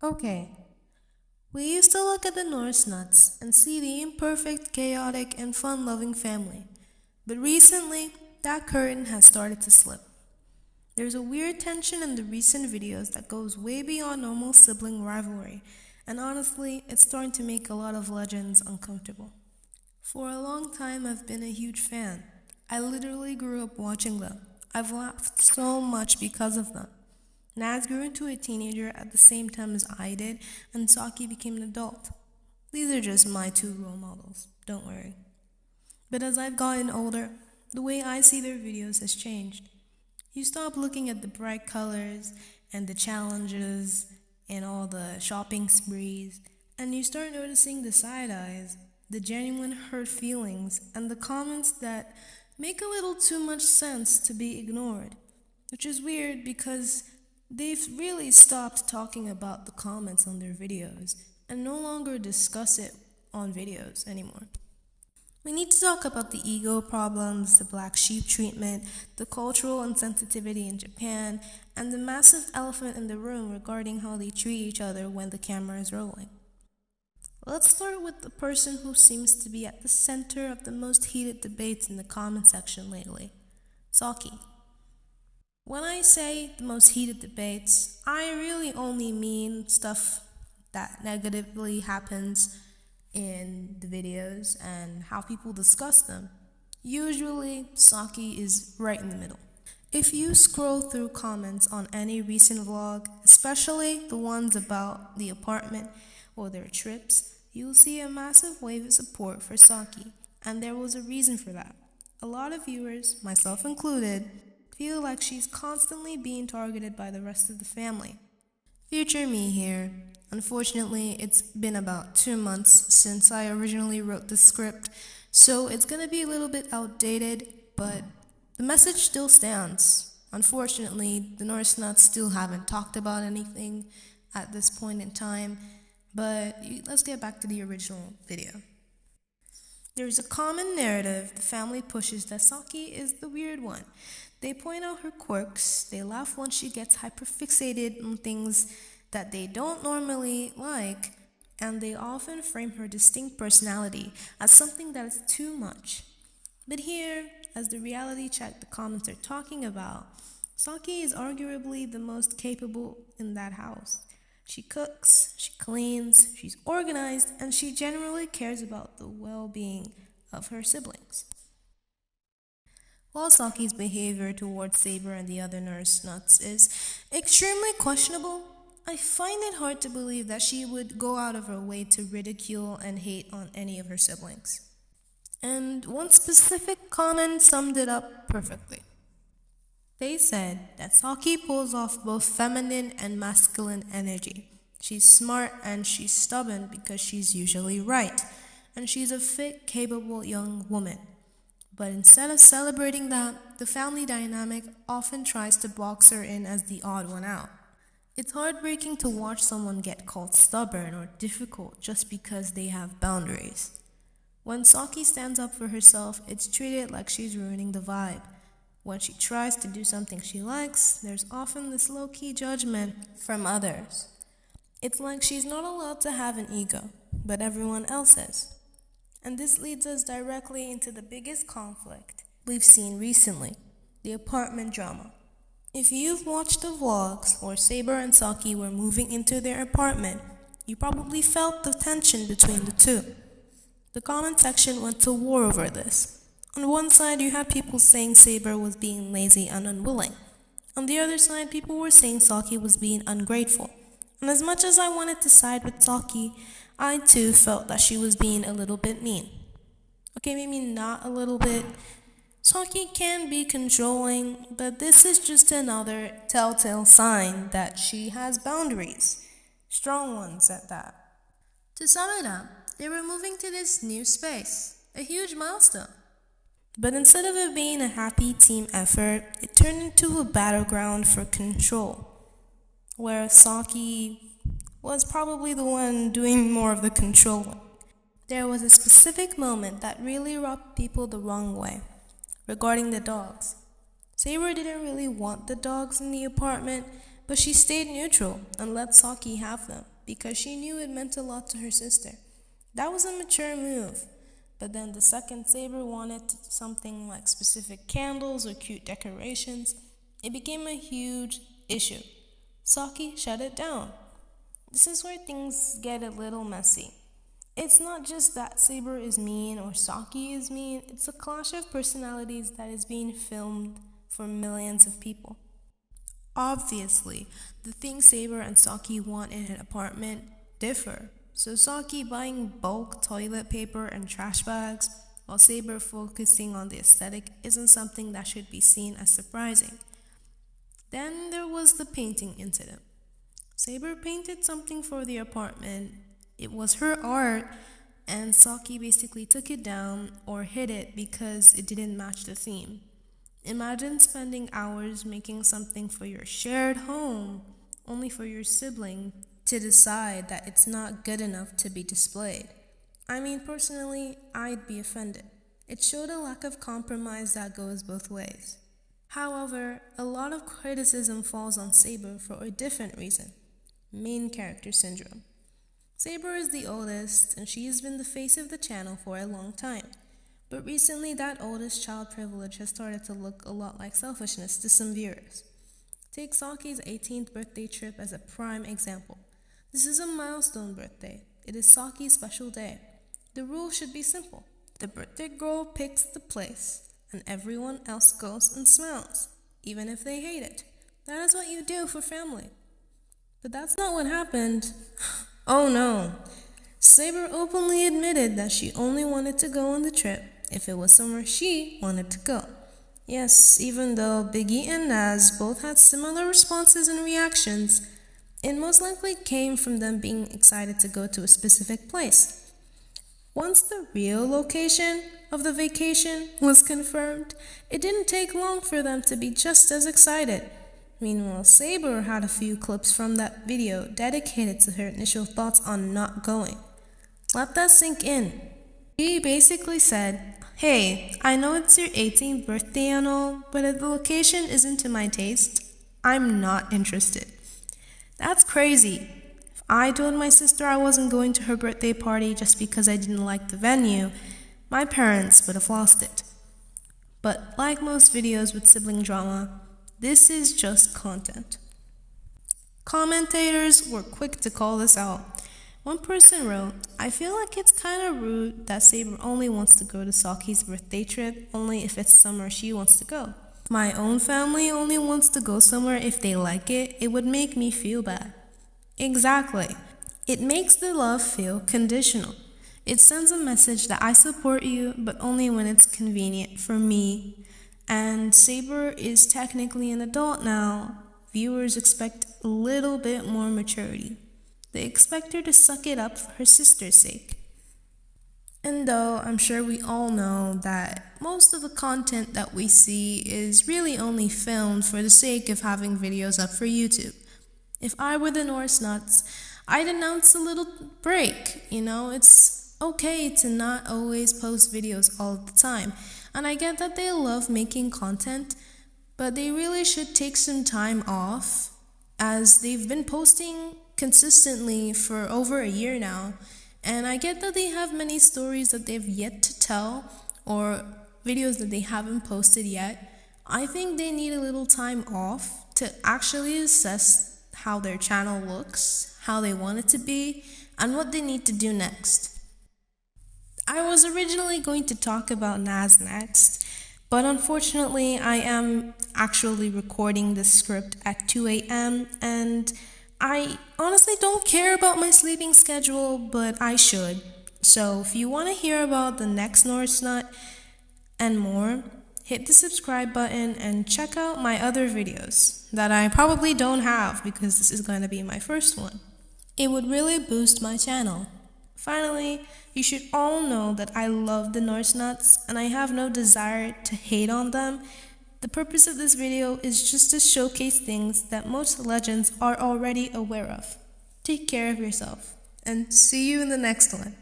Okay, we used to look at the Norris nuts and see the imperfect, chaotic, and fun loving family. But recently, that curtain has started to slip. There's a weird tension in the recent videos that goes way beyond normal sibling rivalry, and honestly, it's starting to make a lot of legends uncomfortable. For a long time, I've been a huge fan. I literally grew up watching them. I've laughed so much because of them. Naz grew into a teenager at the same time as I did, and Saki became an adult. These are just my two role models, don't worry. But as I've gotten older, the way I see their videos has changed. You stop looking at the bright colors and the challenges and all the shopping sprees, and you start noticing the side eyes, the genuine hurt feelings, and the comments that make a little too much sense to be ignored. Which is weird because they've really stopped talking about the comments on their videos and no longer discuss it on videos anymore. We need to talk about the ego problems, the black sheep treatment, the cultural insensitivity in Japan, and the massive elephant in the room regarding how they treat each other when the camera is rolling. Let's start with the person who seems to be at the center of the most heated debates in the comment section lately, Saki. When I say the most heated debates, I really only mean stuff that negatively happens in the videos and how people discuss them. Usually, Saki is right in the middle. If you scroll through comments on any recent vlog, especially the ones about the apartment or their trips, you'll see a massive wave of support for Saki, and there was a reason for that. A lot of viewers, myself included, feel like she's constantly being targeted by the rest of the family. Future me here. Unfortunately, it's been about 2 months since I originally wrote the script, so it's gonna be a little bit outdated, but the message still stands. Unfortunately, the Norris nuts still haven't talked about anything at this point in time, but let's get back to the original video. There's a common narrative the family pushes that Saki is the weird one. They point out her quirks, they laugh when she gets hyperfixated on things that they don't normally like, and they often frame her distinct personality as something that is too much. But here, as the reality check the comments are talking about, Saki is arguably the most capable in that house. She cooks, she cleans, she's organized, and she generally cares about the well being of her siblings. While Saki's behavior towards Saber and the other nurse nuts is extremely questionable, I find it hard to believe that she would go out of her way to ridicule and hate on any of her siblings. And one specific comment summed it up perfectly. They said that Saki pulls off both feminine and masculine energy. She's smart and she's stubborn because she's usually right, and she's a fit, capable young woman. But instead of celebrating that, the family dynamic often tries to box her in as the odd one out. It's heartbreaking to watch someone get called stubborn or difficult just because they have boundaries. When Saki stands up for herself, it's treated like she's ruining the vibe. When she tries to do something she likes, there's often this low key judgment from others. It's like she's not allowed to have an ego, but everyone else is. And this leads us directly into the biggest conflict we've seen recently, the apartment drama. If you've watched the vlogs where Saber and Saki were moving into their apartment, you probably felt the tension between the two. The comment section went to war over this. On one side, you had people saying Saber was being lazy and unwilling. On the other side, people were saying Saki was being ungrateful. And as much as I wanted to side with Saki, I too felt that she was being a little bit mean. Okay, maybe not a little bit. Saki can be controlling, but this is just another telltale sign that she has boundaries. Strong ones at that. To sum it up, they were moving to this new space, a huge milestone. But instead of it being a happy team effort, it turned into a battleground for control, where Saki was probably the one doing more of the controlling. There was a specific moment that really rubbed people the wrong way, regarding the dogs. Saber didn't really want the dogs in the apartment, But she stayed neutral and let Saki have them because she knew it meant a lot to her sister. That was a mature move. But then the second Saber wanted something like specific candles or cute decorations, it became a huge issue. Saki shut it down. This is where things get a little messy. It's not just that Saber is mean or Saki is mean, it's a clash of personalities that is being filmed for millions of people. Obviously, the things Saber and Saki want in an apartment differ. So Saki buying bulk toilet paper and trash bags, while Saber focusing on the aesthetic isn't something that should be seen as surprising. Then there was the painting incident. Saber painted something for the apartment. It was her art, and Saki basically took it down or hid it because it didn't match the theme. Imagine spending hours making something for your shared home, only for your sibling to decide that it's not good enough to be displayed. I mean, personally, I'd be offended. It showed a lack of compromise that goes both ways. However, a lot of criticism falls on Saber for a different reason: main character syndrome. Saber is the oldest, and she has been the face of the channel for a long time. But recently, that oldest child privilege has started to look a lot like selfishness to some viewers. Take Saki's 18th birthday trip as a prime example. This is a milestone birthday. It is Saki's special day. The rule should be simple. The birthday girl picks the place, and everyone else goes and smiles, even if they hate it. That is what you do for family. But that's not what happened. Oh no. Saber openly admitted that she only wanted to go on the trip if it was somewhere she wanted to go. Yes, even though Biggie and Naz both had similar responses and reactions, it most likely came from them being excited to go to a specific place. Once the real location of the vacation was confirmed, it didn't take long for them to be just as excited. Meanwhile, Saber had a few clips from that video dedicated to her initial thoughts on not going. Let that sink in. She basically said, "Hey, I know it's your 18th birthday and all, but if the location isn't to my taste, I'm not interested." That's crazy. If I told my sister I wasn't going to her birthday party just because I didn't like the venue, my parents would have lost it. But like most videos with sibling drama, this is just content. Commentators were quick to call this out. One person wrote, "I feel like it's kind of rude that Saber only wants to go to Saki's birthday trip only if it's somewhere she wants to go. My own family only wants to go somewhere if they like it. It would make me feel bad." Exactly. It makes the love feel conditional. It sends a message that I support you, but only when it's convenient for me. And Saber is technically an adult now. Viewers expect a little bit more maturity. They expect her to suck it up for her sister's sake. And though I'm sure we all know that most of the content that we see is really only filmed for the sake of having videos up for YouTube. If I were the Norris nuts, I'd announce a little break. It's okay to not always post videos all the time. And I get that they love making content, but they really should take some time off, as they've been posting consistently for over a year now. And I get that they have many stories that they've yet to tell or videos that they haven't posted yet. I think they need a little time off to actually assess how their channel looks, how they want it to be, and what they need to do next. I was originally going to talk about Naz next, but unfortunately I am actually recording this script at 2 a.m. and I honestly don't care about my sleeping schedule, but I should. So if you want to hear about the next Norris Nut and more, hit the subscribe button and check out my other videos that I probably don't have because this is going to be my first one. It would really boost my channel. Finally, you should all know that I love the Norris Nuts and I have no desire to hate on them. The purpose of this video is just to showcase things that most legends are already aware of. Take care of yourself, and see you in the next one.